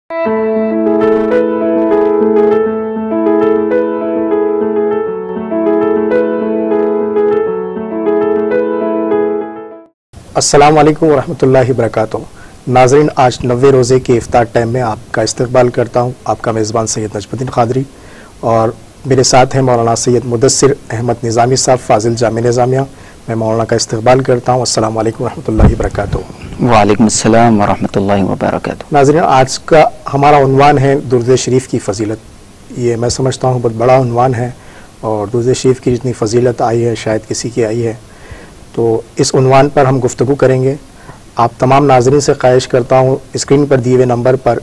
السلام علیکم ورحمۃ اللہ وبرکاتہ۔ ناظرین، آج 90 روزے کے افطار ٹائم میں آپ کا استقبال کرتا ہوں، آپ کا میزبان سید نجم الدین قادری، اور میرے ساتھ ہیں مولانا سید مدثر احمد نظامی صاحب، فاضل جامع نظامیہ۔ میں مولانا کا استقبال کرتا ہوں۔ السلام علیکم ورحمۃ اللہ وبرکاتہ۔ وعلیکم السلام ورحمۃ اللہ وبرکاتہ۔ ناظرین، آج کا ہمارا عنوان ہے درود شریف کی فضیلت۔ یہ میں سمجھتا ہوں بہت بڑا عنوان ہے، اور درود شریف کی جتنی فضیلت آئی ہے شاید کسی کی آئی ہے، تو اس عنوان پر ہم گفتگو کریں گے۔ آپ تمام ناظرین سے خواہش کرتا ہوں، اسکرین پر دیے ہوئے نمبر پر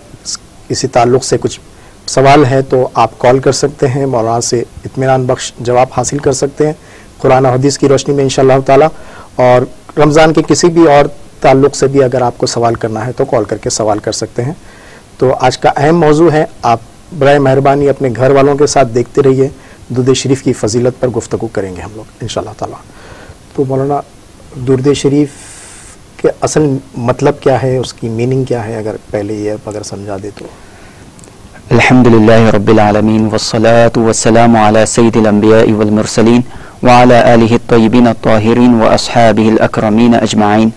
کسی تعلق سے کچھ سوال ہے تو آپ کال کر سکتے ہیں، مولانا سے اطمینان بخش جواب حاصل کر سکتے ہیں قرآن و حدیث کی روشنی میں انشاءاللہ تعالی، اور رمضان کے کسی بھی اور تعلق سے بھی اگر آپ کو سوال کرنا ہے تو کال کر کے سوال کر سکتے ہیں۔ تو آج کا اہم موضوع ہے، آپ برائے مہربانی اپنے گھر والوں کے ساتھ دیکھتے رہیے، درود شریف کی فضیلت پر گفتگو کریں گے ہم لوگ انشاءاللہ تعالی۔ تو مولانا، درود شریف کے اصل مطلب کیا ہے، اس کی میننگ کیا ہے، اگر پہلے یہ اگر سمجھا دے تو۔ الحمدللہ رب العالمین والصلاة والسلام علی سید الانبیاء والمرسلین وعلی آلہ الطیبین الطاہرین واصحابہ الاکرمین اجمعین،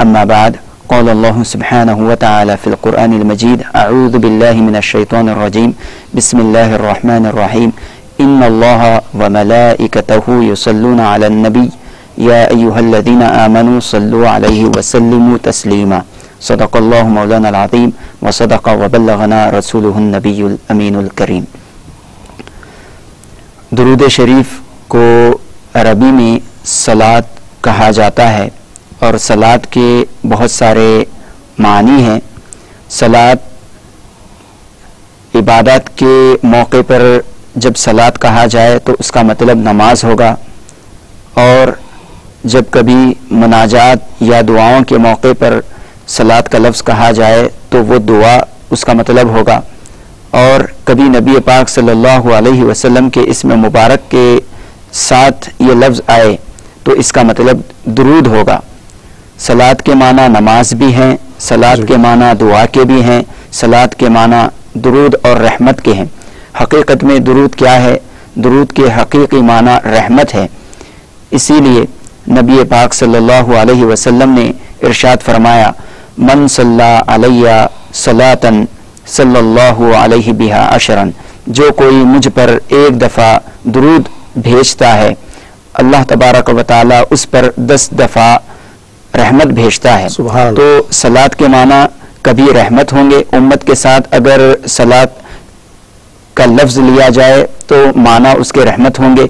اما بعد، قال اللہ سبحانہ وتعالی فی القرآن المجید، اعوذ باللہ من الشیطان الرجیم، بسم اللہ الرحمن الرحیم، ان اللہ وملائکتہ یصلون علی النبی یا ایہا الذین آمنوا صلوا علیہ وسلموا تسلیما، صدق اللہ مولانا العظیم وصدق وبلغنا رسولہ النبی الامین الکریم۔ درود شریف کو عربی میں صلاۃ کہا جاتا ہے، اور صلاۃ کے بہت سارے معنی ہیں۔ صلاۃ عبادت کے موقع پر جب صلاۃ کہا جائے تو اس کا مطلب نماز ہوگا، اور جب کبھی مناجات یا دعاؤں کے موقع پر صلاۃ کا لفظ کہا جائے تو وہ دعا اس کا مطلب ہوگا، اور کبھی نبی پاک صلی اللہ علیہ وسلم کے اسم مبارک کے ساتھ یہ لفظ آئے تو اس کا مطلب درود ہوگا۔ صلاۃ کے معنی نماز بھی ہیں، صلاۃ کے معنی دعا کے بھی ہیں، صلاۃ کے معنی درود اور رحمت کے ہیں۔ حقیقت میں درود کیا ہے؟ درود کے حقیقی معنی رحمت ہے۔ اسی لیے نبی پاک صلی اللہ علیہ وسلم نے ارشاد فرمایا، من صلی علیہ صلاۃً صلی اللہ علیہ بہا عشرًا، جو کوئی مجھ پر ایک دفعہ درود بھیجتا ہے اللہ تبارک و تعالی اس پر 10 دفعہ رحمت بھیجتا ہے۔ تو صلاۃ کے معنی کبھی رحمت ہوں گے، امت کے ساتھ اگر صلاۃ کا لفظ لیا جائے تو معنی اس کے رحمت ہوں گے،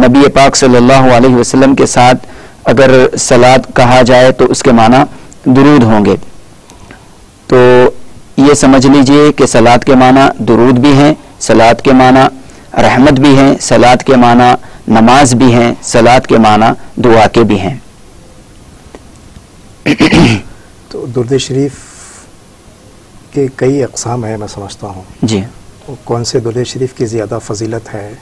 نبی پاک صلی اللہ علیہ وسلم کے ساتھ اگر صلاۃ کہا جائے تو اس کے معنی درود ہوں گے۔ تو یہ سمجھ لیجئے کہ صلاۃ کے معنی درود بھی ہیں، صلاۃ کے معنی رحمت بھی ہیں، صلاۃ کے معنی نماز بھی ہیں، صلاۃ کے معنی دعا کے بھی ہیں۔ تو درود شریف کے کئی اقسام ہیں میں سمجھتا ہوں جی، کون سے درود شریف کی زیادہ فضیلت ہے،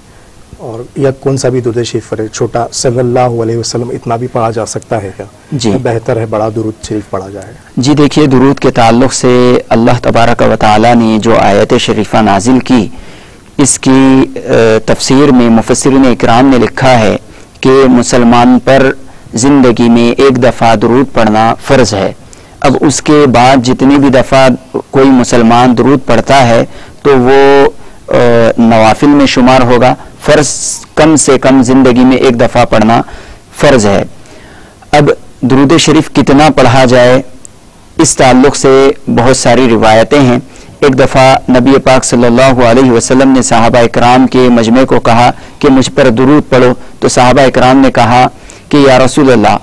اور یا کون سا بھی درود شریف ہے؟ چھوٹا صلی اللہ علیہ وسلم اتنا بھی پڑھا جا سکتا ہے کیا؟ جی، بہتر ہے بڑا درود شریف پڑھا جائے؟ جی دیکھیے، درود کے تعلق سے اللہ تبارک و تعالی نے جو آیت شریفہ نازل کی، اس کی تفسیر میں مفسرین اکرام نے لکھا ہے کہ مسلمان پر زندگی میں ایک دفعہ درود پڑھنا فرض ہے۔ اب اس کے بعد جتنی بھی دفعہ کوئی مسلمان درود پڑھتا ہے تو وہ نوافل میں شمار ہوگا، فرض کم سے کم زندگی میں ایک دفعہ پڑھنا فرض ہے۔ اب درود شریف کتنا پڑھا جائے، اس تعلق سے بہت ساری روایتیں ہیں۔ ایک دفعہ نبی پاک صلی اللہ علیہ وسلم نے صحابہ اکرام کے مجمع کو کہا کہ مجھ پر درود پڑھو، تو صحابہ اکرام نے کہا کہ یا رسول اللہ،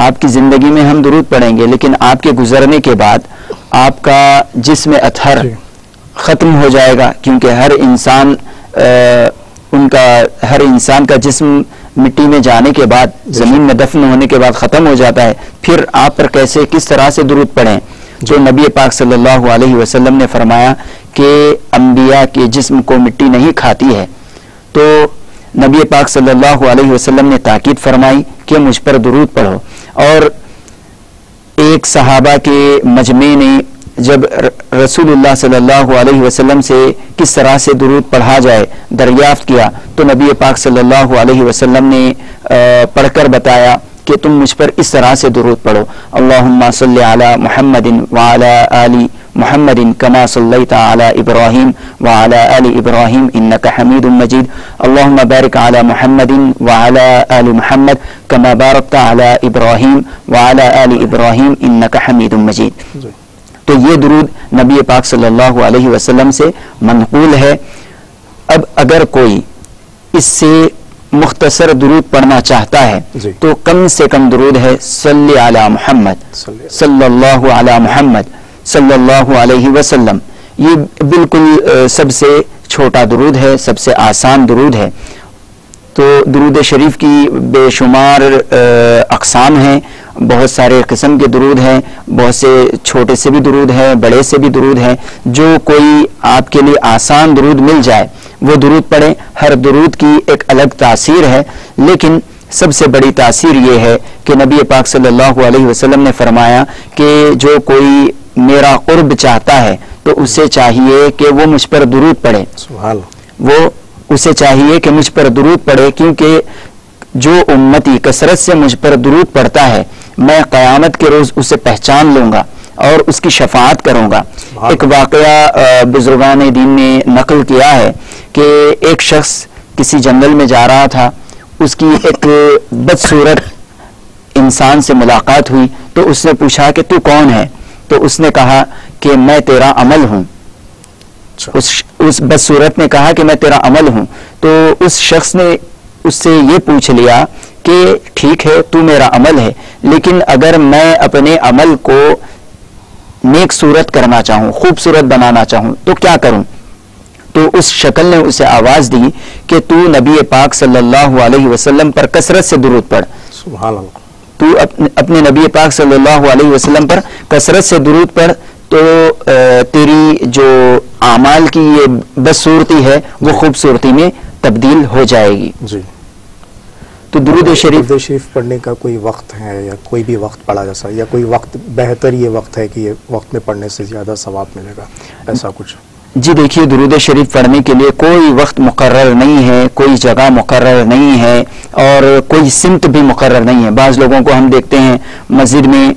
آپ کی زندگی میں ہم درود پڑھیں گے، لیکن آپ کے گزرنے کے بعد آپ کا جسم اطہر ختم ہو جائے گا، کیونکہ ہر انسان کا جسم مٹی میں جانے کے بعد، زمین میں دفن ہونے کے بعد ختم ہو جاتا ہے، پھر آپ پر کس طرح سے درود پڑھیں؟ جو نبی پاک صلی اللہ علیہ وسلم نے فرمایا کہ انبیاء کے جسم کو مٹی نہیں کھاتی ہے، تو نبی پاک صلی اللہ علیہ وسلم نے تاکید فرمائی کہ مجھ پر درود پڑھو۔ اور ایک صحابہ کے مجمع نے جب رسول اللہ صلی اللہ علیہ وسلم سے کس طرح سے درود پڑھا جائے دریافت کیا تو نبی پاک صلی اللہ علیہ وسلم نے پڑھ کر بتایا کہ تم مجھ پر اس طرح سے درود پڑھو، اللہم صلی علی محمد وعلی آل محمد کما صلیت علی ابراہیم وعلی آل ابراہیم انک حمید مجید، اللہم بارک علی محمد وعلی آل محمد کما بارکت علی ابراہیم وعلی آل ابراہیم انک حمید مجید۔ تو یہ درود نبی پاک صلی اللہ علیہ وسلم سے منقول ہے۔ اب اگر کوئی اس سے مختصر درود پڑھنا چاہتا ہے تو کم سے کم درود ہے صلی علی محمد صلی اللہ علی محمد صلی اللہ علیہ وسلم، یہ بالکل سب سے چھوٹا درود ہے، سب سے آسان درود ہے۔ تو درود شریف کی بے شمار اقسام ہیں، بہت سارے قسم کے درود ہیں، بہت سے چھوٹے سے بھی درود ہیں، بڑے سے بھی درود ہیں، جو کوئی آپ کے لیے آسان درود مل جائے وہ درود پڑھیں۔ ہر درود کی ایک الگ تاثیر ہے، لیکن سب سے بڑی تاثیر یہ ہے کہ نبی پاک صلی اللہ علیہ وسلم نے فرمایا کہ جو کوئی میرا قرب چاہتا ہے تو اسے چاہیے کہ وہ مجھ پر درود پڑھے، وہ اسے چاہیے کہ مجھ پر درود پڑھے، کیونکہ جو امتی کثرت سے مجھ پر درود پڑھتا ہے میں قیامت کے روز اسے پہچان لوں گا اور اس کی شفاعت کروں گا۔ ایک واقعہ بزرگان دین نے نقل کیا ہے کہ ایک شخص کسی جنگل میں جا رہا تھا، اس کی ایک بدصورت انسان سے ملاقات ہوئی تو اس نے پوچھا کہ تو کون ہے؟ تو اس نے کہا کہ میں تیرا عمل ہوں۔ اس بدصورت نے کہا کہ میں تیرا عمل ہوں، تو اس شخص نے اس سے یہ پوچھ لیا کہ ٹھیک ہے تو میرا عمل ہے، لیکن اگر میں اپنے عمل کو نیک صورت کرنا چاہوں، خوبصورت بنانا چاہوں تو کیا کروں؟ تو اس شکل نے اسے آواز دی کہ تو نبی پاک صلی اللہ علیہ وسلم پر کثرت سے درود پڑھ، سبحان اللہ، تو اپنے نبی پاک صلی اللہ علیہ وسلم پر کثرت سے درود پڑھ، تو تیری جو اعمال کی یہ بدصورتی ہے وہ خوبصورتی میں تبدیل ہو جائے گی۔ جی، تو درود شریف پڑھنے کا کوئی وقت ہے یا کوئی بھی وقت پڑھا جا سکتا ہے، یا کوئی وقت بہتر یہ وقت ہے کہ یہ وقت میں پڑھنے سے زیادہ ثواب ملے گا، ایسا کچھ؟ جی دیکھیے، درود شریف پڑھنے کے لیے کوئی وقت مقرر نہیں ہے، کوئی جگہ مقرر نہیں ہے اور کوئی سمت بھی مقرر نہیں ہے۔ بعض لوگوں کو ہم دیکھتے ہیں مسجد میں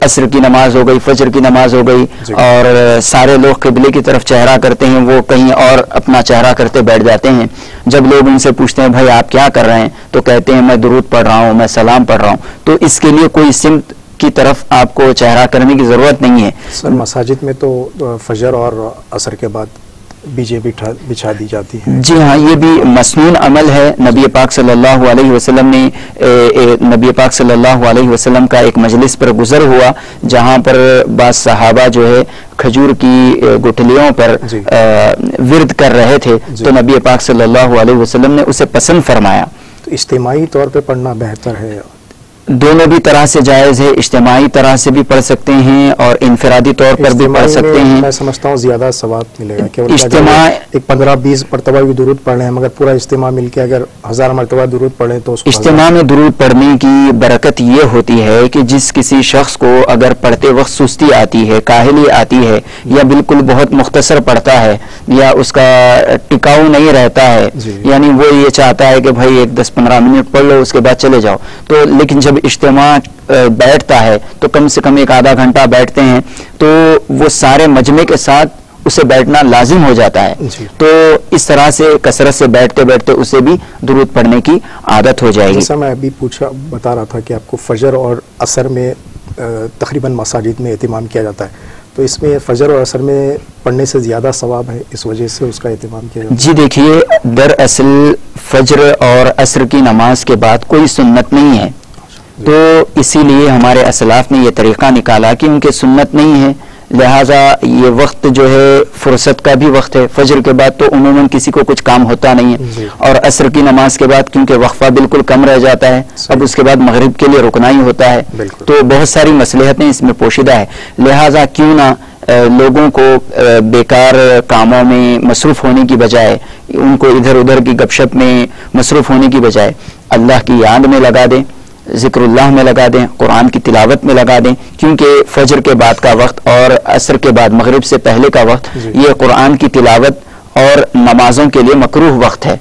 عصر کی نماز ہو گئی، فجر کی نماز ہو گئی اور سارے لوگ قبلے کی طرف چہرہ کرتے ہیں، وہ کہیں اور اپنا چہرہ کرتے بیٹھ جاتے ہیں۔ جب لوگ ان سے پوچھتے ہیں بھائی آپ کیا کر رہے ہیں تو کہتے ہیں میں درود پڑھ رہا ہوں، میں سلام پڑھ رہا ہوں۔ تو اس کے لیے کوئی سمت کی طرف آپ کو چہرہ کرنے کی ضرورت نہیں ہے۔ سر مساجد میں تو فجر اور عصر کے بعد بیجے بچھا دی جاتی ہے۔ جی ہاں، یہ بھی مسنون عمل ہے۔ نبی پاک صلی اللہ علیہ وسلم نے نبی پاک صلی اللہ علیہ وسلم کا ایک مجلس پر گزر ہوا جہاں پر بعض صحابہ جو ہے کھجور کی گٹھلیوں پر ورد کر رہے تھے، تو نبی پاک صلی اللہ علیہ وسلم نے اسے پسند فرمایا۔ تو اجتماعی طور پہ پڑھنا بہتر ہے؟ دونوں بھی طرح سے جائز ہے، اجتماعی طرح سے بھی پڑھ سکتے ہیں اور انفرادی طور پر بھی پڑھ سکتے ہیں۔ میں سمجھتا ہوں زیادہ ثواب ملے گا کہ اجتماع ایک 15-20 مرتبہ بھی درود پڑھ رہے ہیں، مگر پورا اجتماع مل کے اگر 1000 مرتبہ درود پڑھیں تو اس کو اجتماع میں درود پڑھنے کی برکت یہ ہوتی ہے کہ جس کسی شخص کو اگر پڑھتے وقت سستی آتی ہے، کاہلی آتی ہے یا بالکل بہت مختصر پڑھتا ہے یا اس کا ٹکاؤ نہیں رہتا ہے، یعنی وہ یہ چاہتا ہے کہ بھائی ایک 10-15 منٹ پڑھ لو اس کے بعد چلے جاؤ، تو لیکن جب اجتماع بیٹھتا ہے تو کم سے کم ایک آدھا گھنٹہ بیٹھتے ہیں تو وہ سارے مجمع کے ساتھ اسے بیٹھنا لازم ہو جاتا ہے، تو اس طرح سے کثرت سے بیٹھتے بیٹھتے اسے بھی درود پڑھنے کی عادت ہو جائے گی۔ جیسا میں ابھی بتا رہا تھا کہ آپ کو فجر اور عصر میں تقریباً مساجد میں اہتمام کیا جاتا ہے، تو اس میں فجر اور عصر میں پڑھنے سے زیادہ ثواب ہے، اس وجہ سے اس کا اہتمام کیا جاتا ہے۔ جی دیکھیے، دراصل فجر اور عصر کی نماز کے بعد کوئی سنت نہیں ہے، تو اسی لیے ہمارے اسلاف نے یہ طریقہ نکالا کہ ان کے سنت نہیں ہے، لہٰذا یہ وقت جو ہے فرصت کا بھی وقت ہے۔ فجر کے بعد تو عموماً کسی کو کچھ کام ہوتا نہیں ہے، اور عصر کی نماز کے بعد کیونکہ وقفہ بالکل کم رہ جاتا ہے، اب اس کے بعد مغرب کے لیے رکنا ہی ہوتا ہے، تو بہت ساری مصلحتیں اس میں پوشیدہ ہے، لہٰذا کیوں نہ لوگوں کو بیکار کاموں میں مصروف ہونے کی بجائے، ان کو ادھر ادھر کی گپ شپ میں مصروف ہونے کی بجائے اللہ کی یاد میں لگا دیں، ذکر اللہ میں لگا دیں، قرآن کی تلاوت میں لگا دیں، کیونکہ فجر کے بعد کا وقت اور عصر کے بعد مغرب سے پہلے کا وقت یہ قرآن کی تلاوت اور نمازوں کے لیے مکروہ وقت ہے.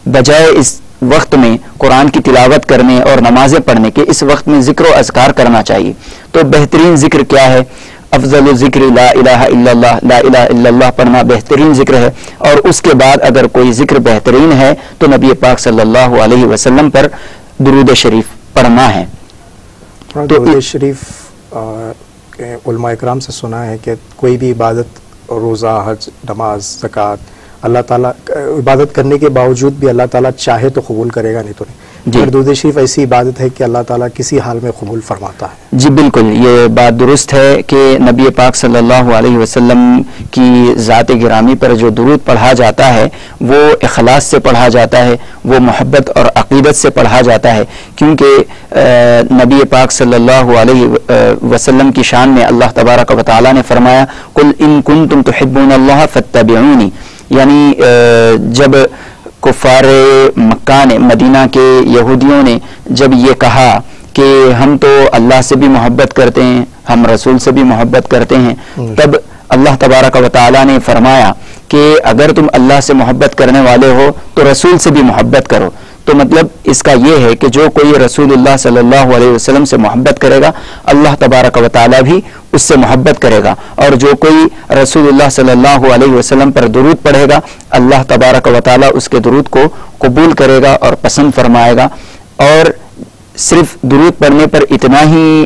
بجائے اس وقت میں قرآن کی تلاوت کرنے اور نمازیں پڑھنے کے اس وقت میں ذکر و اذکار کرنا چاہیے. تو بہترین ذکر کیا ہے؟ افضل الذکر لا الہ الا اللہ، لا الہ الا اللہ پڑھنا بہترین ذکر ہے. اور اس کے بعد اگر کوئی ذکر بہترین ہے تو نبی پاک صلی اللہ علیہ وسلم پر درود شریف پڑھنا ہے. درود شریف علماء اکرام سے سنا ہے کہ کوئی بھی عبادت، روزہ، حج، نماز، زکوٰۃ، اللہ تعالیٰ عبادت کرنے کے باوجود بھی اللہ تعالیٰ چاہے تو قبول کرے گا، نہیں تو نہیں. درود شریف ایسی عبادت ہے کہ اللہ تعالیٰ کسی حال میں قبول فرماتا ہے. جی بالکل، یہ بات درست ہے کہ نبی پاک صلی اللہ علیہ وسلم کی ذات گرامی پر جو درود پڑھا جاتا ہے وہ اخلاص سے پڑھا جاتا ہے، وہ محبت اور عقیدت سے پڑھا جاتا ہے. کیونکہ نبی پاک صلی اللہ علیہ وسلم کی شان میں اللہ تبارک و تعالیٰ نے فرمایا قل ان کنتم تحبون اللہ فاتبعونی، یعنی جب کفار مکہ نے، مدینہ کے یہودیوں نے جب یہ کہا کہ ہم تو اللہ سے بھی محبت کرتے ہیں، ہم رسول سے بھی محبت کرتے ہیں، تب اللہ تبارک و تعالیٰ نے فرمایا کہ اگر تم اللہ سے محبت کرنے والے ہو تو رسول سے بھی محبت کرو. تو مطلب اس کا یہ ہے کہ جو کوئی رسول اللہ صلی اللہ علیہ وسلم سے محبت کرے گا اللہ تبارک و تعالیٰ بھی اس سے محبت کرے گا، اور جو کوئی رسول اللہ صلی اللہ علیہ وسلم پر درود پڑھے گا اللہ تبارک و تعالیٰ اس کے درود کو قبول کرے گا اور پسند فرمائے گا. اور صرف درود پڑھنے پر اتنا ہی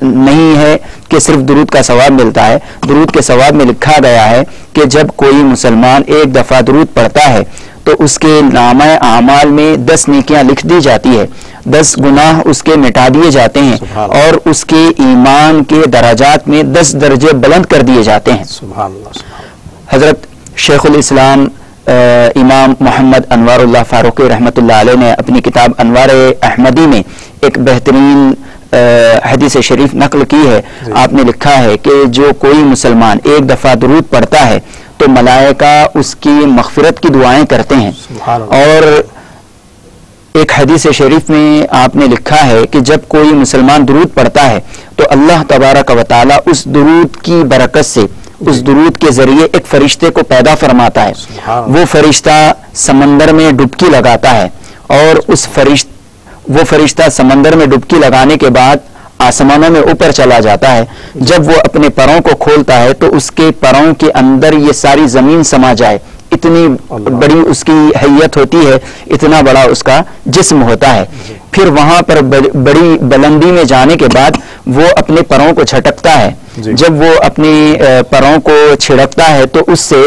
نہیں ہے کہ صرف درود کا ثواب ملتا ہے. درود کے ثواب میں لکھا گیا ہے کہ جب کوئی مسلمان ایک دفعہ درود پڑھتا ہے تو اس کے نامہ اعمال میں 10 نیکیاں لکھ دی جاتی ہے، 10 گناہ اس کے مٹا دیے جاتے ہیں، اور اس کے ایمان کے درجات میں 10 درجے بلند کر دیے جاتے ہیں. سبحان اللہ. حضرت شیخ الاسلام امام محمد انوار اللہ فاروقی رحمۃ اللہ علیہ نے اپنی کتاب انوار احمدی میں ایک بہترین حدیث شریف نقل کی ہے. آپ نے لکھا ہے کہ جو کوئی مسلمان ایک دفعہ درود پڑھتا ہے تو ملائکہ اس کی مغفرت کی دعائیں کرتے ہیں. اور ایک حدیث شریف میں آپ نے لکھا ہے کہ جب کوئی مسلمان درود پڑھتا ہے تو اللہ تبارک و تعالیٰ اس درود کی برکت سے، اس درود کے ذریعے ایک فرشتے کو پیدا فرماتا ہے. وہ فرشتہ سمندر میں ڈبکی لگاتا ہے، اور وہ فرشتہ سمندر میں ڈبکی لگانے کے بعد آسمانوں میں اوپر چلا جاتا ہے. جب وہ اپنے پروں کو کھولتا ہے تو اس کے پروں کے اندر یہ ساری زمین سما جائے، اتنی بڑی اس کی حیت ہوتی ہے، اتنا بڑا اس کا جسم ہوتا ہے. پھر وہاں پر بڑی بلندی میں جانے کے بعد وہ اپنے پروں کو جھٹکتا ہے. جب وہ اپنے پروں کو چھڑکتا ہے تو اس سے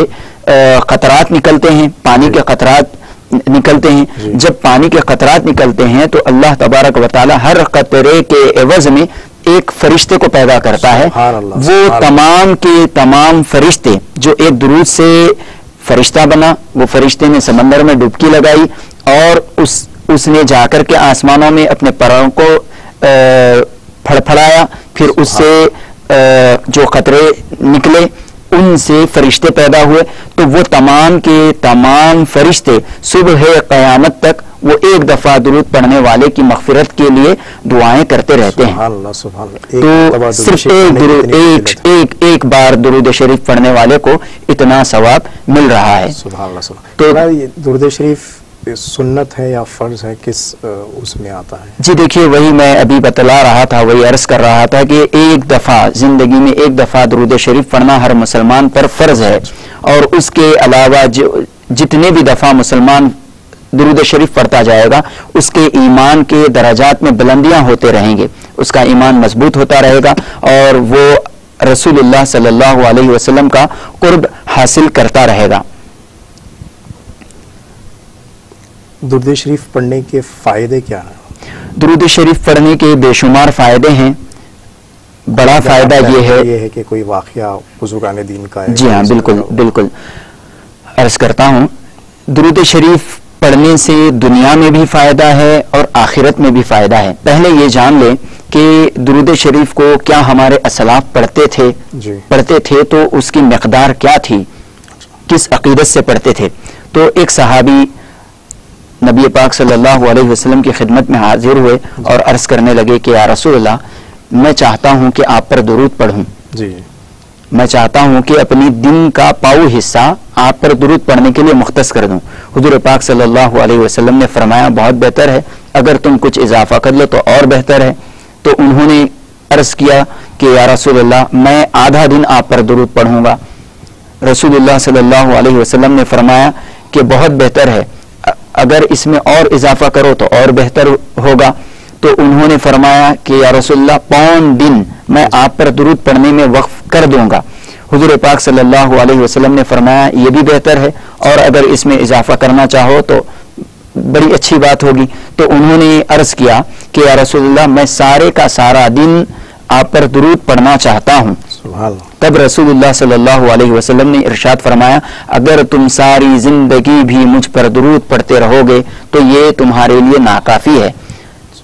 قطرات نکلتے ہیں، پانی کے قطرات نکلتے ہیں. جب پانی کے قطرات نکلتے ہیں تو اللہ تبارک و تعالی ہر قطرے کے عوض میں ایک فرشتے کو پیدا کرتا ہے. وہ تمام کے تمام فرشتے جو ایک درود سے فرشتہ بنا، وہ فرشتے نے سمندر میں ڈبکی لگائی اور اس نے جا کر کے آسمانوں میں اپنے پروں کو پھڑپھڑایا. پھر اس سے جو قطرے نکلے ان سے فرشتے پیدا ہوئے. تو وہ تمام کے تمام فرشتے صبح قیامت تک وہ ایک دفعہ درود پڑھنے والے کی مغفرت کے لیے دعائیں کرتے رہتے ہیں. تو صرف ایک بار درود شریف پڑھنے والے کو اتنا ثواب مل رہا ہے. تو درود شریف سنت ہے یا فرض ہے، کس اس میں آتا ہے؟ جی دیکھیے، وہی میں ابھی بتلا رہا تھا، وہی عرض کر رہا تھا کہ ایک دفعہ زندگی میں ایک دفعہ درود شریف پڑھنا ہر مسلمان پر فرض ہے. اور اس کے علاوہ جتنے بھی دفعہ مسلمان درود شریف پڑھتا جائے گا اس کے ایمان کے درجات میں بلندیاں ہوتے رہیں گے، اس کا ایمان مضبوط ہوتا رہے گا اور وہ رسول اللہ صلی اللہ علیہ وسلم کا قرب حاصل کرتا رہے گا. درود شریف پڑھنے کے فائدے کیا ہیں؟ درود شریف پڑھنے کے بے شمار فائدے ہیں. بڑا فائدہ یہ ہے کہ کوئی واقعہ بزرگان دین کا ہے. جی ہاں، بالکل بالکل عرض کرتا ہوں. درود شریف پڑھنے سے دنیا میں بھی فائدہ ہے اور آخرت میں بھی فائدہ ہے. پہلے یہ جان لیں کہ درود شریف کو کیا ہمارے اسلاف پڑھتے تھے تو اس کی مقدار کیا تھی، کس عقیدت سے پڑھتے تھے. تو ایک صحابی نبی پاک صلی اللہ علیہ وسلم کی خدمت میں حاضر ہوئے اور عرض کرنے لگے کہ یا رسول اللہ میں چاہتا ہوں کہ آپ پر درود پڑھوں، جی میں چاہتا ہوں کہ اپنی دن کا پاؤ حصہ آپ پر درود پڑھنے کے لیے مختص کر دوں۔ حضور پاک صلی اللہ علیہ وسلم نے فرمایا بہت بہتر ہے، اگر تم کچھ اضافہ کر لو تو اور بہتر ہے۔ تو انہوں نے عرض کیا کہ یا رسول اللہ میں آدھا دن آپ پر درود پڑھوں گا۔ رسول اللہ صلی اللہ علیہ وسلم نے فرمایا کہ بہت بہتر ہے، اگر اس میں اور اضافہ کرو تو اور بہتر ہوگا۔ تو انہوں نے فرمایا کہ یا رسول اللہ پون دن میں آپ پر درود پڑھنے میں وقف کر دوں گا۔ حضور پاک صلی اللہ علیہ وسلم نے فرمایا یہ بھی بہتر ہے، اور اگر اس میں اضافہ کرنا چاہو تو بڑی اچھی بات ہوگی۔ تو انہوں نے عرض کیا کہ یا رسول اللہ میں سارے کا سارا دن آپ پر درود پڑھنا چاہتا ہوں۔ سبحان اللہ۔ تب رسول اللہ صلی اللہ علیہ وسلم نے ارشاد فرمایا اگر تم ساری زندگی بھی مجھ پر درود پڑھتے رہو گے تو یہ تمہارے لیے ناکافی ہے،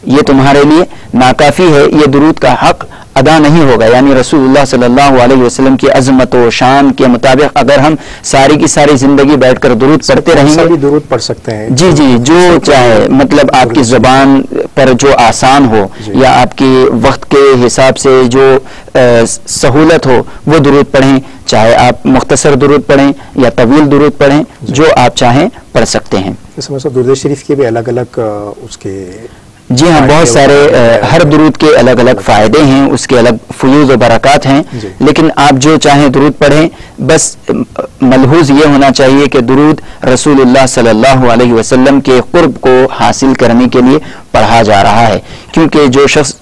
یہ تمہارے لیے ناکافی ہے، یہ درود کا حق ادا نہیں ہوگا۔ یعنی رسول اللہ صلی اللہ علیہ وسلم کی عظمت و شان کے مطابق اگر ہم ساری کی ساری زندگی بیٹھ کر درود پڑھتے رہیں گے، بھی درود پڑھ سکتے ہیں جی جی جو چاہے، مطلب آپ کی زبان پر جو آسان ہو یا آپ کے وقت کے حساب سے جو سہولت ہو وہ درود پڑھیں، چاہے آپ مختصر درود پڑھیں یا طویل درود پڑھیں، جو آپ چاہیں پڑھ سکتے ہیں۔ اس میں درود شریف کے بھی الگ الگ اس کے جی ہاں، بہت سارے ہر درود کے الگ الگ فائدے ہیں، اس کے الگ فیوز و برکات ہیں، لیکن آپ جو چاہیں درود پڑھیں، بس ملحوظ یہ ہونا چاہیے کہ درود رسول اللہ صلی اللہ علیہ وسلم کے قرب کو حاصل کرنے کے لیے پڑھا جا رہا ہے، کیونکہ جو شخص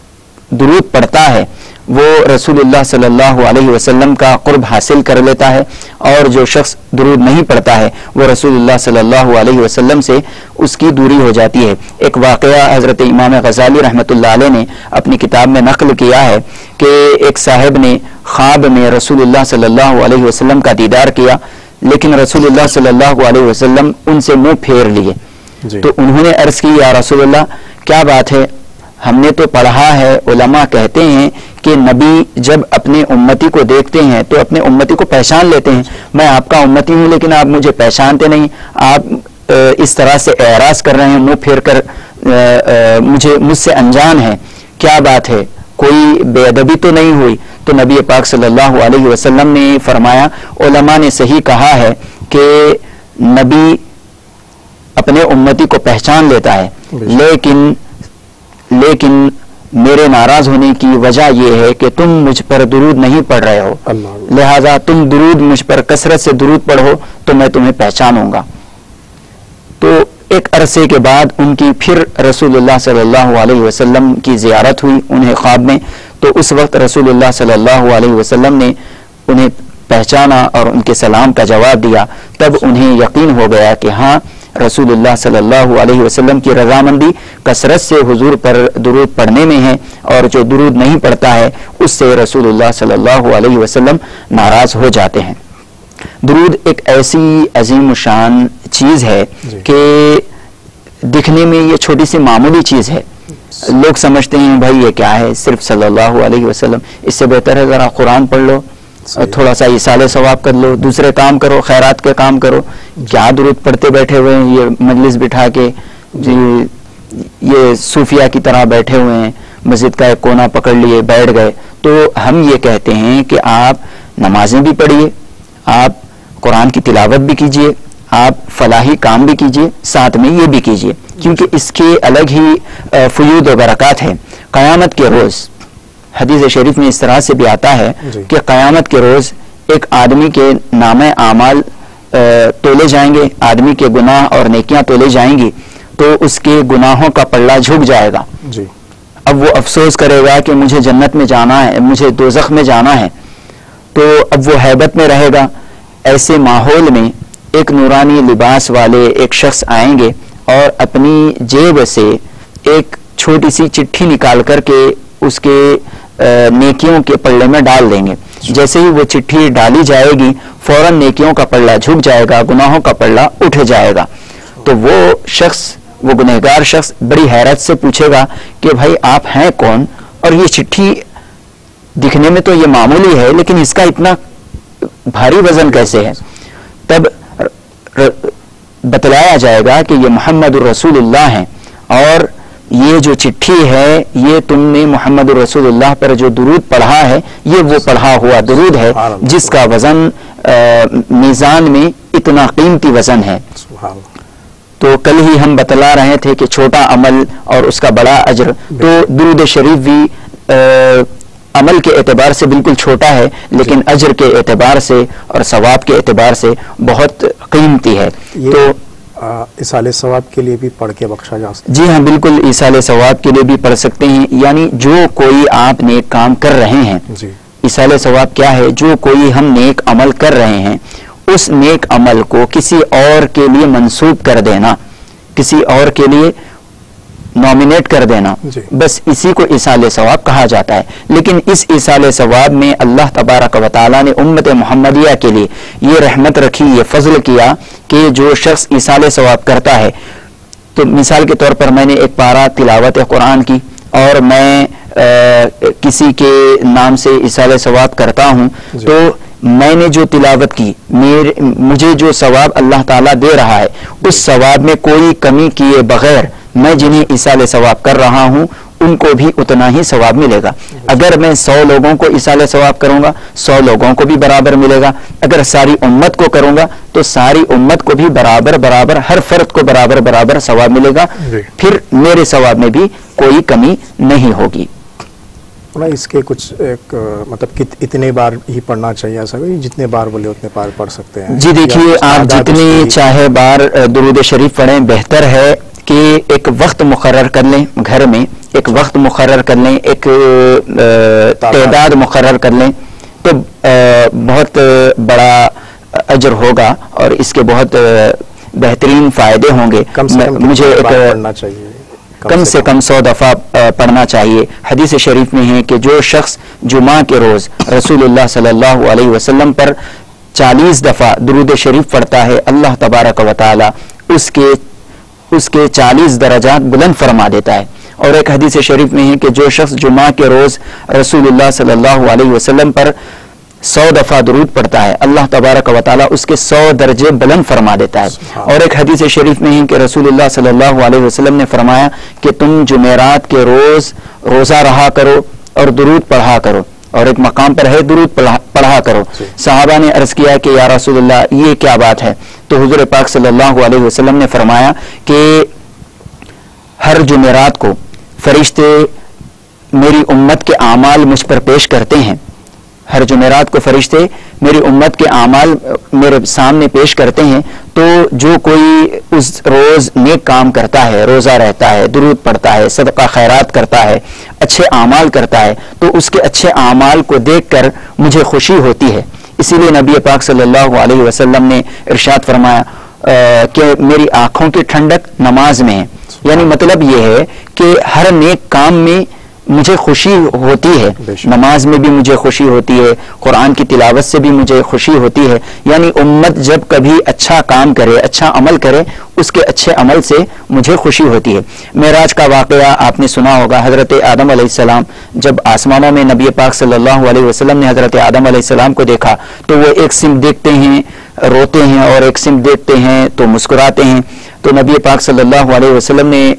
درود پڑھتا ہے وہ رسول اللہ صلی اللہ علیہ وسلم کا قرب حاصل کر لیتا ہے، اور جو شخص درود نہیں پڑھتا ہے وہ رسول اللہ صلی اللہ علیہ وسلم سے اس کی دوری ہو جاتی ہے۔ ایک واقعہ حضرت امام غزالی رحمۃ اللہ علیہ نے اپنی کتاب میں نقل کیا ہے کہ ایک صاحب نے خواب میں رسول اللہ صلی اللہ علیہ وسلم کا دیدار کیا، لیکن رسول اللہ صلی اللہ علیہ وسلم ان سے منہ پھیر لیے۔ تو انہوں نے عرض کی یا رسول اللہ کیا بات ہے؟ ہم نے تو پڑھا ہے، علماء کہتے ہیں کہ نبی جب اپنے امتی کو دیکھتے ہیں تو اپنے امتی کو پہچان لیتے ہیں، میں آپ کا امتی ہوں لیکن آپ مجھے پہچانتے نہیں، آپ اس طرح سے اعراض کر رہے ہیں، منہ پھیر کر مجھ سے انجان ہے، کیا بات ہے؟ کوئی بے ادبی تو نہیں ہوئی؟ تو نبی پاک صلی اللہ علیہ وسلم نے فرمایا علماء نے صحیح کہا ہے کہ نبی اپنے امتی کو پہچان لیتا ہے، لیکن میرے ناراض ہونے کی وجہ یہ ہے کہ تم مجھ پر درود نہیں پڑھ رہے ہو، لہذا تم درود مجھ پر کثرت سے درود پڑھو تو میں تمہیں پہچانوں گا۔ تو ایک عرصے کے بعد ان کی پھر رسول اللہ صلی اللہ علیہ وسلم کی زیارت ہوئی انہیں خواب میں، تو اس وقت رسول اللہ صلی اللہ علیہ وسلم نے انہیں پہچانا اور ان کے سلام کا جواب دیا۔ تب انہیں یقین ہو گیا کہ ہاں رسول اللہ صلی اللہ علیہ وسلم کی رضامندی کثرت سے حضور پر درود پڑھنے میں ہے، اور جو درود نہیں پڑھتا ہے اس سے رسول اللہ صلی اللہ علیہ وسلم ناراض ہو جاتے ہیں۔ درود ایک ایسی عظیم شان چیز ہے کہ دکھنے میں یہ چھوٹی سی معمولی چیز ہے، لوگ سمجھتے ہیں بھائی یہ کیا ہے، صرف صلی اللہ علیہ وسلم، اس سے بہتر ہے ذرا قرآن پڑھ لو، تھوڑا سا ایصال ثواب کر لو، دوسرے کام کرو، خیرات کے کام کرو، کیا درود پڑھتے بیٹھے ہوئے ہیں، یہ مجلس بٹھا کے یہ صوفیہ کی طرح بیٹھے ہوئے ہیں، مسجد کا ایک کونا پکڑ لیے بیٹھ گئے۔ تو ہم یہ کہتے ہیں کہ آپ نمازیں بھی پڑھیے، آپ قرآن کی تلاوت بھی کیجیے، آپ فلاحی کام بھی کیجیے، ساتھ میں یہ بھی کیجیے، کیونکہ اس کے الگ ہی فیوض و برکات ہیں۔ قیامت کے روز حدیث شریف میں اس طرح سے بھی آتا ہے کہ قیامت کے روز ایک آدمی کے نامہ اعمال تولے جائیں گے، آدمی کے گناہ اور نیکیاں تولے جائیں گی، تو اس کے گناہوں کا پلڑا جھک جائے گا۔ اب وہ افسوس کرے گا کہ مجھے جنت میں جانا ہے، مجھے دوزخ میں جانا ہے، تو اب وہ ہیبت میں رہے گا۔ ایسے ماحول میں ایک نورانی لباس والے ایک شخص آئیں گے اور اپنی جیب سے ایک چھوٹی سی چٹھی نکال کر کے اس کے نیکیوں کے پلڑے میں ڈال دیں گے۔ جیسے ہی وہ چٹھی ڈالی جائے گی فوراً نیکیوں کا پلڑا جھک جائے گا، گناہوں کا پلڑا اٹھ جائے گا۔ تو وہ شخص، وہ گنہگار شخص بڑی حیرت سے پوچھے گا کہ بھائی آپ ہیں کون، اور یہ چٹھی دکھنے میں تو یہ معمولی ہے لیکن اس کا اتنا بھاری وزن کیسے ہے؟ تب بتلایا جائے گا کہ یہ محمد الرسول اللہ ہیں، اور یہ جو چٹھی ہے یہ تم نے محمد الرسول اللہ پر جو درود پڑھا ہے یہ وہ پڑھا ہوا درود ہے جس کا وزن میزان میں اتنا قیمتی وزن ہے۔ تو کل ہی ہم بتلا رہے تھے کہ چھوٹا عمل اور اس کا بڑا اجر، تو درود شریف بھی عمل کے اعتبار سے بالکل چھوٹا ہے لیکن اجر کے اعتبار سے اور ثواب کے اعتبار سے بہت قیمتی ہے۔ تو ایصال ثواب کے لیے بھی پڑھ کے بخشا جا سکتا ہے؟ جی ہاں بالکل، ایصال ثواب کے لیے بھی پڑھ سکتے ہیں، یعنی جو کوئی آپ نیک کام کر رہے ہیں، ایصال ثواب کیا ہے؟ جو کوئی ہم نیک عمل کر رہے ہیں اس نیک عمل کو کسی اور کے لیے منسوب کر دینا، کسی اور کے لیے نامینیٹ کر دینا، بس اسی کو ایصال ثواب کہا جاتا ہے۔ لیکن اس ایصال ثواب میں اللہ تبارک و تعالیٰ نے امت محمدیہ کے لیے یہ رحمت رکھی، یہ فضل کیا کہ جو شخص ایصال ثواب کرتا ہے، تو مثال کے طور پر میں نے ایک پارہ تلاوت قرآن کی اور میں کسی کے نام سے ایصال ثواب کرتا ہوں، تو میں نے جو تلاوت کی مجھے جو ثواب اللہ تعالیٰ دے رہا ہے اس ثواب میں کوئی کمی کیے بغیر میں جنہیں ایصال ثواب کر رہا ہوں ان کو بھی اتنا ہی ثواب ملے گا۔ اگر میں 100 لوگوں کو ایصال ثواب کروں گا 100 لوگوں کو بھی برابر ملے گا، اگر ساری امت کو کروں گا تو ساری امت کو بھی برابر ہر فرد کو برابر ثواب ملے گا، پھر میرے ثواب میں بھی کوئی کمی نہیں ہوگی۔ اس کے کچھ ایک مطلب اتنے بار ہی پڑھنا چاہیے ایسا جتنے بار بولے اتنے بار پڑھ سکتے ہیں؟ جی دیکھیے، آپ جتنی چاہے بار درود شریف پڑھیں، بہتر ہے کہ ایک وقت مقرر کر لیں، گھر میں ایک وقت مقرر کر لیں، ایک تعداد مقرر کر لیں، تو بہت بڑا اجر ہوگا اور اس کے بہت بہترین فائدے ہوں گے۔ مجھے کم سے کم 100 دفعہ پڑھنا چاہیے۔ حدیث شریف میں ہے کہ جو شخص جمعہ کے روز رسول اللہ صلی اللہ علیہ وسلم پر 40 دفعہ درود شریف پڑھتا ہے، اللہ تبارک و تعالی اس کے 40 درجات بلند فرما دیتا ہے۔ اور ایک حدیث شریف میں ہے کہ جو شخص جمعہ کے روز رسول اللہ صلی اللہ علیہ وسلم پر 100 دفعہ درود پڑھتا ہے، اللہ تبارک و تعالیٰ اس کے 100 درجے بلند فرما دیتا ہے۔ اور ایک حدیث شریف میں ہے کہ رسول اللہ صلی اللہ علیہ وسلم نے فرمایا کہ تم جمعرات کے روز روزہ رہا کرو اور درود پڑھا کرو، اور ایک مقام پر ہے درود پڑھا کرو۔ صحابہ نے عرض کیا کہ یا رسول اللہ یہ کیا بات ہے؟ تو حضور پاک صلی اللہ علیہ وسلم نے فرمایا کہ ہر جمعرات کو فرشتے میری امت کے اعمال مجھ پر پیش کرتے ہیں، ہر جمعرات کو فرشتے میری امت کے اعمال میرے سامنے پیش کرتے ہیں، تو جو کوئی اس روز نیک کام کرتا ہے، روزہ رہتا ہے، درود پڑھتا ہے، صدقہ خیرات کرتا ہے، اچھے اعمال کرتا ہے، تو اس کے اچھے اعمال کو دیکھ کر مجھے خوشی ہوتی ہے۔ اسی لیے نبی پاک صلی اللہ علیہ وسلم نے ارشاد فرمایا کہ میری آنکھوں کی ٹھنڈک نماز میں ہے، یعنی مطلب یہ ہے کہ ہر نیک کام میں مجھے خوشی ہوتی ہے، نماز میں بھی مجھے خوشی ہوتی ہے، قرآن کی تلاوت سے بھی مجھے خوشی ہوتی ہے، یعنی امت جب کبھی اچھا کام کرے، اچھا عمل کرے، اس کے اچھے عمل سے مجھے خوشی ہوتی ہے۔ معراج کا واقعہ آپ نے سنا ہوگا، حضرت آدم علیہ السلام جب آسمانوں میں نبی پاک صلی اللہ علیہ وسلم نے حضرت آدم علیہ السلام کو دیکھا تو وہ ایک سمت دیکھتے ہیں روتے ہیں اور ایک سمت دیکھتے ہیں تو مسکراتے ہیں، تو نبی پاک صلی اللہ علیہ وسلم نے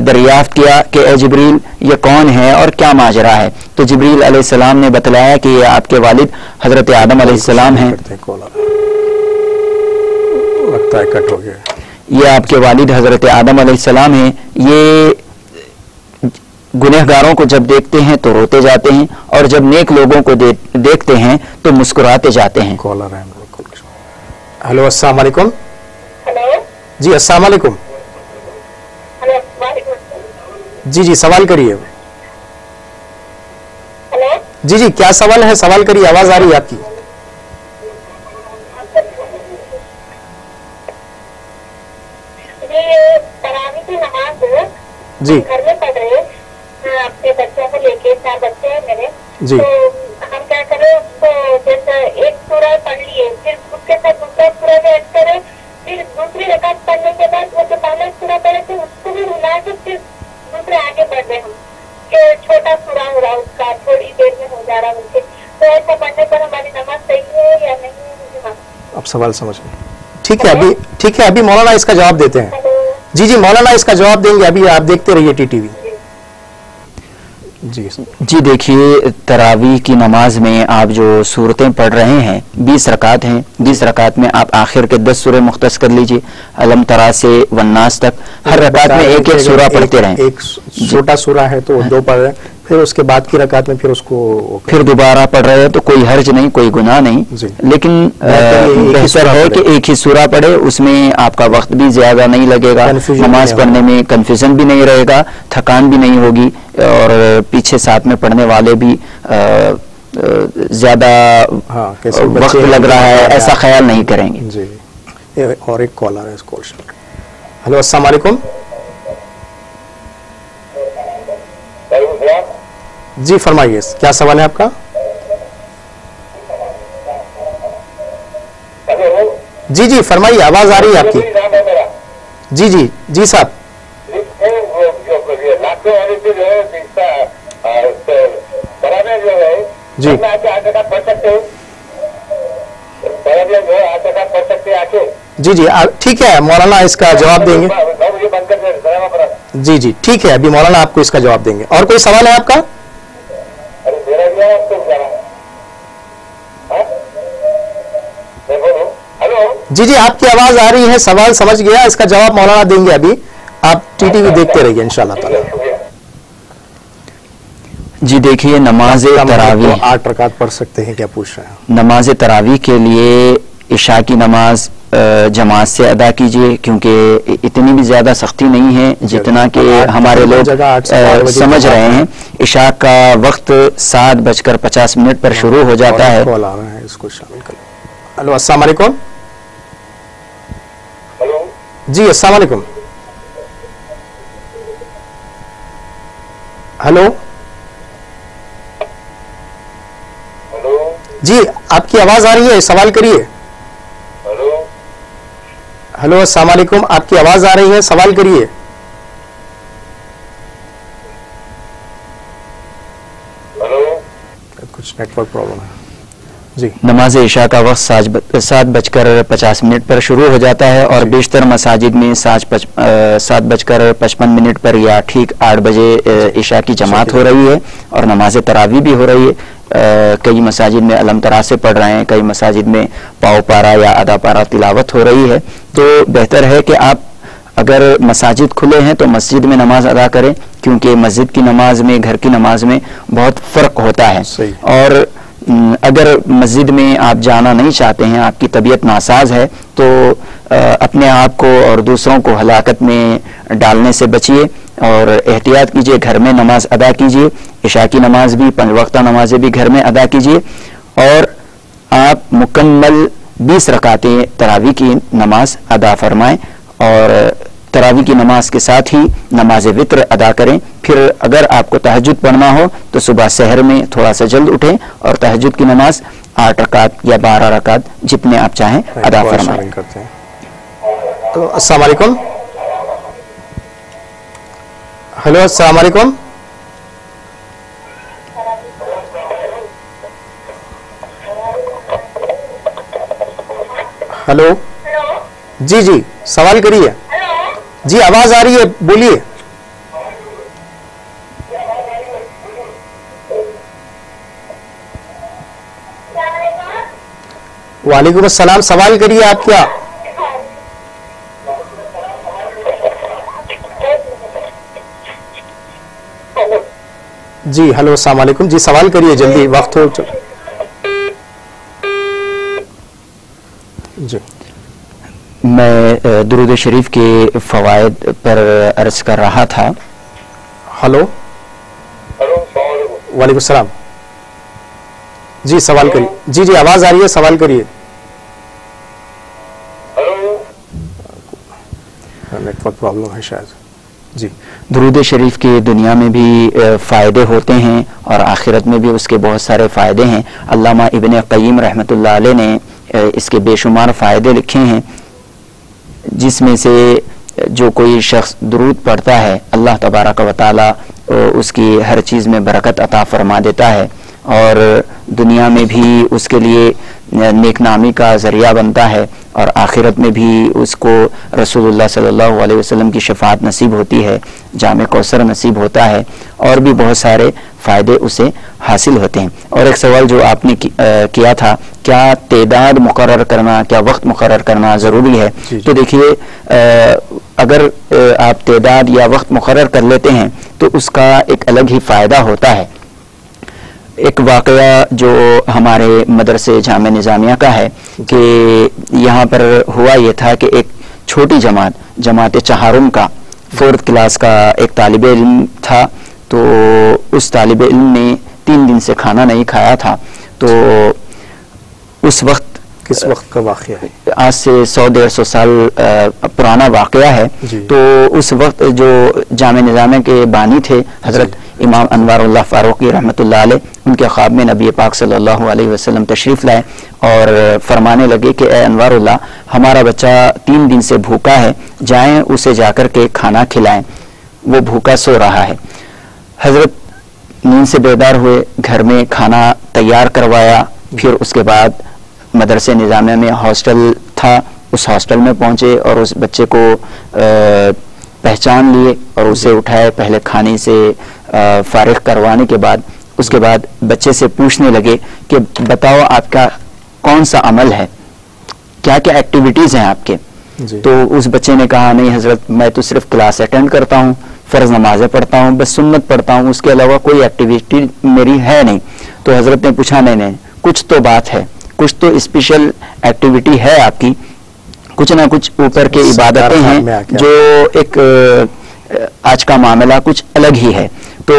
دریافت کیا کہ اے جبریل یہ کون ہے اور کیا ماجرا ہے؟ تو جبریل علیہ السلام نے بتلایا کہ یہ آپ کے والد حضرت آدم علیہ السلام ہیں، لگتا ہے کٹ ہو گیا، یہ آپ کے والد حضرت آدم علیہ السلام ہیں، یہ گنہگاروں کو جب دیکھتے ہیں تو روتے جاتے ہیں اور جب نیک لوگوں کو دیکھتے ہیں تو مسکراتے جاتے ہیں۔ ہلو السلام علیکم۔ جی السلام علیکم۔ جی سوال کریے۔ جی کیا سوال ہے؟ سوال کریے، آواز آ رہی ہے آپ کی۔ جی گھر میں پڑھ رہے اپنے بچوں کو لے کے، 4 بچے ہیں میرے، جی تو ہم کیا کریں اس کو جیسے ایک سورہ پڑھ لیے پھر اس کے ساتھ دوسرا سورہ بھی ایڈ کریں، پھر دوسری رکعت پڑھنے کے بعد وہ جو پہلا سورہ پڑھے تھے اس کو بھی ملا کے پھر دوسرے آگے بڑھ رہے ہم کہ چھوٹا سورہ ہو رہا اس کا تھوڑی دیر میں ہو جا رہا مجھے، تو ایسا پڑھنے پر ہماری نماز صحیح ہے یا نہیں؟ اب سوال سمجھ گئے؟ ٹھیک ہے ابھی مولانا اس کا جواب دیتے ہیں. جی مولانا اس کا جواب دیں گے, ابھی آپ دیکھتے رہیے ٹی ٹی وی. جی دیکھیے, تراویح کی نماز میں آپ جو صورتیں پڑھ رہے ہیں 20 رکعت ہیں. 20 رکعت میں آپ آخر کے 10 سورے مختص کر لیجئے, علم ترا سے والناس تک. ہر رکعت میں ایک ایک سورہ پڑھتے رہیں. ایک چھوٹا سورہ ہے تو 2 پڑھ رہے ہیں, پھر اس کے بعد کی رکعت میں پھر اس کو پھر دوبارہ پڑھ رہے ہیں تو کوئی حرج نہیں, کوئی گناہ نہیں. لیکن بہتر ہے کہ ایک ہی سورہ پڑھے, اس میں آپ کا وقت بھی زیادہ نہیں لگے گا, نماز پڑھنے میں کنفیوژن بھی نہیں رہے گا, تھکان بھی نہیں ہوگی, اور پیچھے ساتھ میں پڑھنے والے بھی زیادہ وقت لگ رہا ہے ایسا خیال نہیں کریں گے. جی اور ایک کال آ رہا ہے, اس کال. ہلو السلام علیکم. جی فرمائیے, کیا سوال ہے آپ کا؟ جی فرمائیے, آواز آ رہی ہے آپ کی. جی صاحب. جی ٹھیک ہے, مولانا اس کا جواب دیں گے. جی ٹھیک ہے, ابھی مولانا آپ کو اس کا جواب دیں گے. اور کوئی سوال ہے آپ کا؟ جی آپ کی آواز آ رہی ہے, سوال سمجھ گیا, اس کا جواب مولانا دیں گے. ابھی آپ ٹی ٹی وی دیکھتے رہیے انشاءاللہ تعالی. جی دیکھیے, نماز تراویح 8 رکعت پڑھ سکتے ہیں, کیا پوچھ رہے ہیں؟ نماز تراویح کے لیے عشاء کی نماز جماعت سے ادا کیجئے, کیونکہ اتنی بھی زیادہ سختی نہیں ہے جتنا کہ ہمارے لوگ سمجھ رہے ہیں. عشاء کا وقت 7:50 پر شروع ہو جاتا ہے. اس کو شامل کریں. ہلو السلام علیکم. جی السلام علیکم. ہلو جی آپ کی آواز آ رہی ہے, سوال کریے. ہلو السلام علیکم, آپ کی آواز آ رہی ہے, سوال کریے. کچھ نیٹ ورک پرابلم ہے. جی نماز عشاء کا وقت 7:50 پر شروع ہو جاتا ہے, اور بیشتر مساجد میں 7:55 پر یا ٹھیک 8 بجے عشاء کی جماعت ہو رہی ہے, اور نماز تراویح بھی ہو رہی ہے. کئی مساجد میں علم ترا سے پڑھ رہے ہیں, کئی مساجد میں پاؤ پارا یا آدھا پارا تلاوت ہو رہی ہے. تو بہتر ہے کہ آپ اگر مساجد کھلے ہیں تو مسجد میں نماز ادا کریں, کیونکہ مسجد کی نماز میں گھر کی نماز میں بہت فرق ہوتا ہے. اور اگر مسجد میں آپ جانا نہیں چاہتے ہیں, آپ کی طبیعت ناساز ہے, تو اپنے آپ کو اور دوسروں کو ہلاکت میں ڈالنے سے بچیے اور احتیاط کیجئے, گھر میں نماز ادا کیجئے. عشاء کی نماز بھی 5 وقتہ نمازیں بھی گھر میں ادا کیجئے, اور آپ مکمل 20 رکعتیں تراویح کی نماز ادا فرمائیں, اور تراویح کی نماز کے ساتھ ہی نماز وتر ادا کریں. پھر اگر آپ کو تہجد پڑھنا ہو تو صبح سحر میں تھوڑا سا جلد اٹھیں, اور تہجد کی نماز 8 رکعت یا 12 رکعت جتنے آپ چاہیں ادا فرمائیں. تو السلام علیکم. ہلو السلام علیکم. ہلو جی سوال کریے. جی آواز آ رہی ہے, بولیے. وعلیکم السلام, سوال کریے آپ. کیا جی ہلو السلام علیکم. جی سوال کریے جلدی, وقت ہو. جی میں درود شریف کے فوائد پر عرض کر رہا تھا. ہلو وعلیکم السلام. جی سوال کریے. جی آواز آ رہی ہے, سوال کریے. نیٹ ورک پرابلم ہے شاید. جی درود شریف کے دنیا میں بھی فائدے ہوتے ہیں, اور آخرت میں بھی اس کے بہت سارے فائدے ہیں. علامہ ابن قیم رحمۃ اللہ علیہ نے اس کے بے شمار فائدے لکھے ہیں, جس میں سے جو کوئی شخص درود پڑھتا ہے اللہ تبارک و تعالی اس کی ہر چیز میں برکت عطا فرما دیتا ہے, اور دنیا میں بھی اس کے لیے نیک نامی کا ذریعہ بنتا ہے, اور آخرت میں بھی اس کو رسول اللہ صلی اللہ علیہ وسلم کی شفاعت نصیب ہوتی ہے، جام کوثر نصیب ہوتا ہے، اور بھی بہت سارے فائدے اسے حاصل ہوتے ہیں۔ اور ایک سوال جو آپ نے کیا تھا، کیا تعداد مقرر کرنا، کیا وقت مقرر کرنا ضروری ہے؟ تو دیکھیے، اگر آپ تعداد یا وقت مقرر کر لیتے ہیں تو اس کا ایک الگ ہی فائدہ ہوتا ہے۔ ایک واقعہ جو ہمارے مدرسے جامعہ نظامیہ کا ہے کہ یہاں پر ہوا یہ تھا کہ ایک چھوٹی جماعت چہارم کا 4th کلاس کا ایک طالب علم تھا، تو اس طالب علم نے 3 دن سے کھانا نہیں کھایا تھا۔ تو اس وقت، کس وقت کا واقعہ ہے؟ آج سے 100-150 سال پرانا واقعہ ہے۔ تو اس وقت جو جامعہ نظامیہ کے بانی تھے حضرت امام انوار اللہ فاروقی رحمۃ اللہ علیہ، ان کے خواب میں نبی پاک صلی اللہ علیہ وسلم تشریف لائے اور فرمانے لگے کہ اے انوار اللہ، ہمارا بچہ 3 دن سے بھوکا ہے، جائیں اسے جا کر کے کھانا کھلائیں، وہ بھوکا سو رہا ہے۔ حضرت نیند سے بیدار ہوئے، گھر میں کھانا تیار کروایا، پھر اس کے بعد مدرسے نظامیہ میں ہاسٹل تھا، اس ہاسٹل میں پہنچے اور اس بچے کو پہچان لیے اور اسے اٹھائے، پہلے کھانے سے فارغ کروانے کے بعد اس کے بعد بچے سے پوچھنے لگے کہ بتاؤ آپ کا کون سا عمل ہے، کیا کیا ایکٹیویٹیز ہیں آپ کے؟ تو اس بچے نے کہا نہیں حضرت، میں تو صرف کلاس اٹینڈ کرتا ہوں، فرض نمازیں پڑھتا ہوں، بس سنت پڑھتا ہوں، اس کے علاوہ کوئی ایکٹیویٹی میری ہے نہیں۔ تو حضرت نے پوچھا نہیں، کچھ تو بات ہے، کچھ تو اسپیشل ایکٹیویٹی ہے آپ کی، کچھ نہ کچھ اوپر کے عبادتیں ہیں جو ایک آج کا معاملہ کچھ الگ ہی ہے۔ تو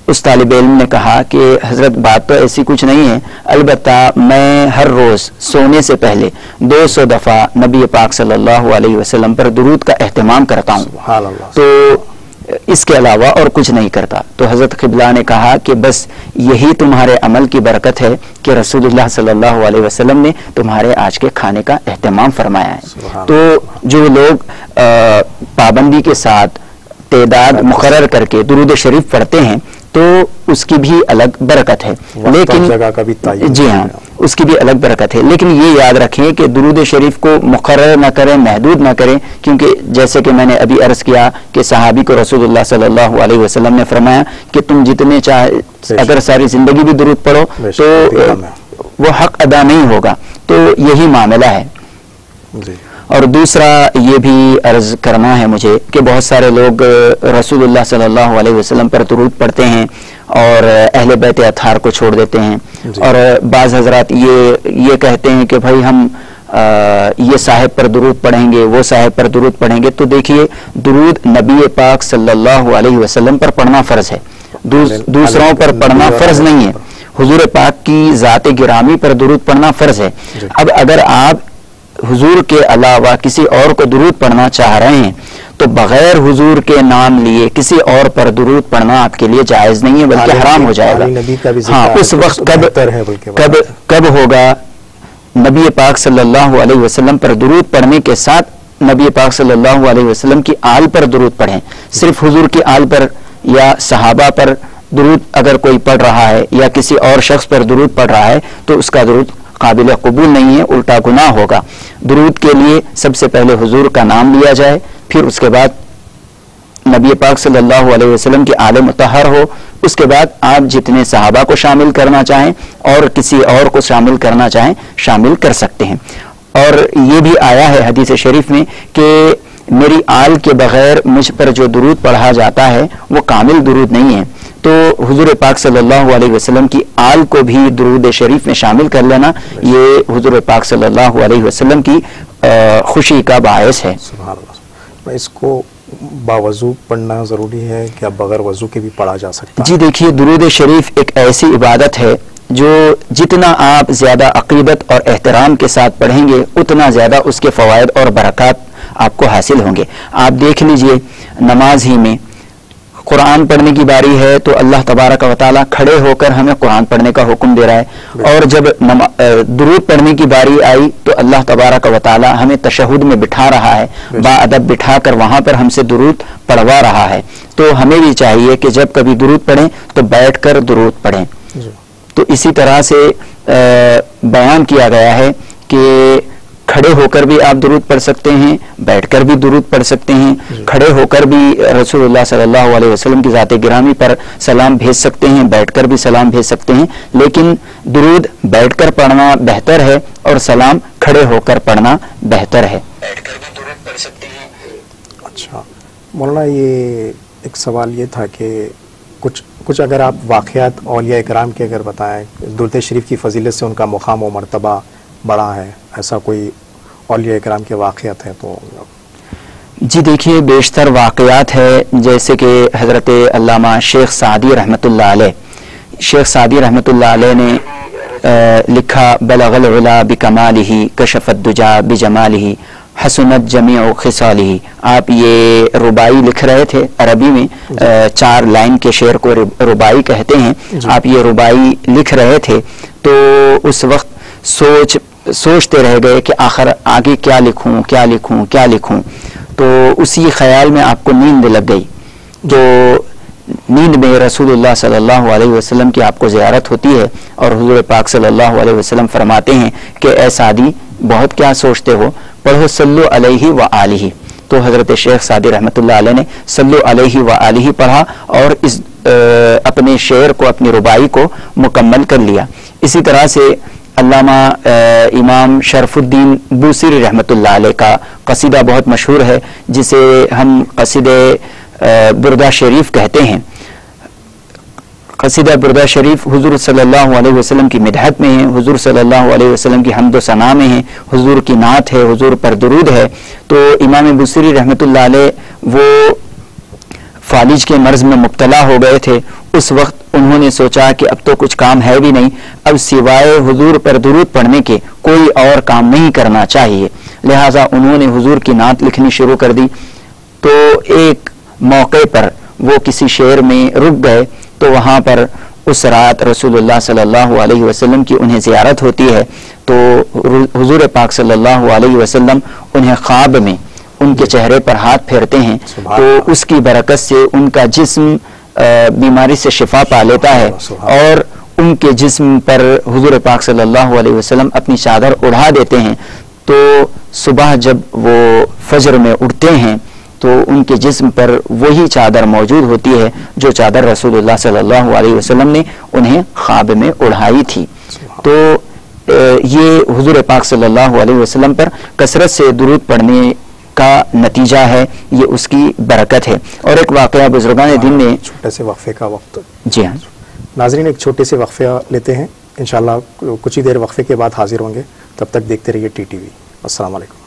اس طالب علم نے کہا کہ حضرت بات تو ایسی کچھ نہیں ہے، البتہ میں ہر روز سونے سے پہلے 200 دفعہ نبی پاک صلی اللہ علیہ وسلم پر درود کا اہتمام کرتا ہوں، تو اس کے علاوہ اور کچھ نہیں کرتا۔ تو حضرت قبلہ نے کہا کہ بس یہی تمہارے عمل کی برکت ہے کہ رسول اللہ صلی اللہ علیہ وسلم نے تمہارے آج کے کھانے کا اہتمام فرمایا ہے۔ تو جو لوگ پابندی کے ساتھ تعداد مقرر کر کے درود شریف پڑھتے ہیں تو اس کی بھی الگ برکت ہے، لیکن جی ہاں، اس کی بھی الگ برکت ہے، لیکن یہ یاد رکھیں کہ درود شریف کو مقرر نہ کریں، محدود نہ کریں، کیونکہ جیسے کہ میں نے ابھی عرض کیا کہ صحابی کو رسول اللہ صلی اللہ علیہ وسلم نے فرمایا کہ تم جتنے چاہے اگر ساری زندگی بھی درود پڑھو تو وہ حق ادا نہیں ہوگا، تو یہی معاملہ ہے۔ اور دوسرا یہ بھی عرض کرنا ہے مجھے کہ بہت سارے لوگ رسول اللہ صلی اللہ علیہ وسلم پر درود پڑھتے ہیں اور اہل بیت اطہار کو چھوڑ دیتے ہیں، اور بعض حضرات یہ کہتے ہیں کہ بھائی ہم یہ صاحب پر درود پڑھیں گے، وہ صاحب پر درود پڑھیں گے۔ تو دیکھیے، درود نبی پاک صلی اللہ علیہ وسلم پر پڑھنا فرض ہے، دوسروں پر پڑھنا فرض نہیں ہے۔ حضور پاک کی ذات گرامی پر درود پڑھنا فرض ہے۔ اب اگر آپ حضور کے علاوہ کسی اور کو درود پڑھنا چاہ رہے ہیں تو بغیر حضور کے نام لیے کسی اور پر درود پڑھنا آپ کے لیے جائز نہیں ہے، بلکہ حرام ہو جائے گا۔ ہاں، اس وقت کب ہوگا؟ نبی پاک صلی اللہ علیہ وسلم پر درود پڑھنے کے ساتھ نبی پاک صلی اللہ علیہ وسلم کی آل پر درود پڑھیں۔ صرف حضور کی آل پر یا صحابہ پر درود اگر کوئی پڑھ رہا ہے یا کسی اور شخص پر درود پڑھ رہا ہے تو اس کا درود قابل قبول نہیں ہے، الٹا گناہ ہوگا۔ درود کے لیے سب سے پہلے حضور کا نام لیا جائے، پھر اس کے بعد نبی پاک صلی اللہ علیہ وسلم کی آل مطہر ہو، اس کے بعد آپ جتنے صحابہ کو شامل کرنا چاہیں اور کسی اور کو شامل کرنا چاہیں شامل کر سکتے ہیں۔ اور یہ بھی آیا ہے حدیث شریف میں کہ میری آل کے بغیر مجھ پر جو درود پڑھا جاتا ہے وہ کامل درود نہیں ہے۔ تو حضور پاک صلی اللہ علیہ وسلم کی آل کو بھی درود شریف میں شامل کر لینا، یہ حضور پاک صلی اللہ علیہ وسلم کی خوشی کا باعث ہے۔ سبحان اللہ۔ اس کو باوضو پڑھنا ضروری ہے کیا بغیر وضو کے بھی پڑھا جا سکتا ہے؟ جی دیکھیے، درود شریف ایک ایسی عبادت ہے جو جتنا آپ زیادہ عقیدت اور احترام کے ساتھ پڑھیں گے اتنا زیادہ اس کے فوائد اور برکات آپ کو حاصل ہوں گے۔ آپ دیکھ لیجئے، نماز ہی میں قرآن پڑھنے کی باری ہے تو اللہ تبارک و تعالیٰ کھڑے ہو کر ہمیں قرآن پڑھنے کا حکم دے رہا ہے، اور جب درود پڑھنے کی باری آئی تو اللہ تبارک و تعالیٰ ہمیں تشہد میں بٹھا رہا ہے، با ادب بٹھا کر وہاں پر ہم سے درود پڑھوا رہا ہے۔ تو ہمیں بھی چاہیے کہ جب کبھی درود پڑھیں تو بیٹھ کر درود پڑھیں۔ تو اسی طرح سے بیان کیا گیا ہے کہ کھڑے ہو کر بھی آپ درود پڑھ سکتے ہیں، بیٹھ کر بھی درود پڑھ سکتے ہیں، کھڑے ہو کر بھی رسول اللہ صلی اللہ علیہ وسلم کی ذات گرامی پر سلام بھیج سکتے ہیں، بیٹھ کر بھی سلام بھیج سکتے ہیں، لیکن درود بیٹھ کر پڑھنا بہتر ہے اور سلام کھڑے ہو کر پڑھنا بہتر ہے۔ بیٹھ کر بھی درود پڑھ سکتے ہیں۔ اچھا مولانا، یہ ایک سوال یہ تھا کہ کچھ اگر آپ واقعات اولیاء اکرام کے اگر بتائیں، درود شریف کی فضیلت سے ان کا مقام و مرتبہ بڑا ہے، ایسا کوئی اولیاء اکرام کے واقعات ہیں تو؟ جی دیکھیے، بیشتر واقعات ہے، جیسے کہ حضرت علامہ شیخ سعدی رحمۃ اللہ علیہ، شیخ سعدی رحمۃ اللہ علیہ نے لکھا بلغ العلا بکمالہ کشف الدجا بجمالہ حسنت جمیع خصالہ۔ آپ یہ ربائی لکھ رہے تھے عربی میں، 4 لائن کے شعر کو ربائی کہتے ہیں۔ آپ یہ ربائی لکھ رہے تھے تو اس وقت سوچتے رہ گئے کہ آخر آگے کیا لکھوں کیا لکھوں کیا لکھوں، تو اسی خیال میں آپ کو نیند لگ گئی۔ تو نیند میں رسول اللہ صلی اللہ علیہ وسلم کی آپ کو زیارت ہوتی ہے اور حضور پاک صلی اللہ علیہ وسلم فرماتے ہیں کہ اے سعدی بہت کیا سوچتے ہو، پڑھو صلو علیہ وآلہ۔ تو حضرت شیخ سعدی رحمۃ اللہ علیہ نے صلو علیہ وآلہ پڑھا اور اس اپنے شعر کو، اپنی ربائی کو مکمل کر لیا۔ اسی طرح سے علامہ امام شرف الدین بوصیری رحمۃ اللہ علیہ کا قصیدہ بہت مشہور ہے، جسے ہم قصیدہ بردہ شریف کہتے ہیں۔ قصیدہ بردہ شریف حضور صلی اللہ علیہ وسلم کی مدحت میں ہے، حضور صلی اللہ علیہ وسلم کی حمد و ثنا میں ہے، حضور کی نعت ہے، حضور پر درود ہے۔ تو امام بوصیری رحمۃ اللہ علیہ وہ فالج کے مرض میں مبتلا ہو گئے تھے۔ اس وقت انہوں نے سوچا کہ اب تو کچھ کام ہے بھی نہیں، اب سوائے حضور پر درود پڑھنے کے کوئی اور کام نہیں کرنا چاہیے، لہٰذا انہوں نے حضور کی نعت لکھنی شروع کر دی۔ تو ایک موقع پر وہ کسی شہر میں رک گئے، تو وہاں پر اس رات رسول اللہ صلی اللہ علیہ وسلم کی انہیں زیارت ہوتی ہے، تو حضور پاک صلی اللہ علیہ وسلم انہیں خواب میں ان کے چہرے پر ہاتھ پھیرتے ہیں، تو اس کی برکت سے ان کا جسم بیماری سے شفا پا لیتا ہے، اور ان کے جسم پر حضور پاک صلی اللہ علیہ وسلم اپنی چادر اڑا دیتے ہیں۔ تو صبح جب وہ فجر میں اٹھتے ہیں تو ان کے جسم پر وہی چادر موجود ہوتی ہے جو چادر رسول اللہ صلی اللہ علیہ وسلم نے انہیں خواب میں اڑائی تھی۔ تو یہ حضور پاک صلی اللہ علیہ وسلم پر کثرت سے درود پڑھنے کا نتیجہ ہے، یہ اس کی برکت ہے۔ اور ایک واقعہ بزرگان دین نے، چھوٹے سے وقفے کا وقت، جی ہاں ناظرین ایک چھوٹے سے وقفہ لیتے ہیں، انشاءاللہ کچھ ہی دیر وقفے کے بعد حاضر ہوں گے، تب تک دیکھتے رہیے ٹی ٹی وی۔ السلام علیکم۔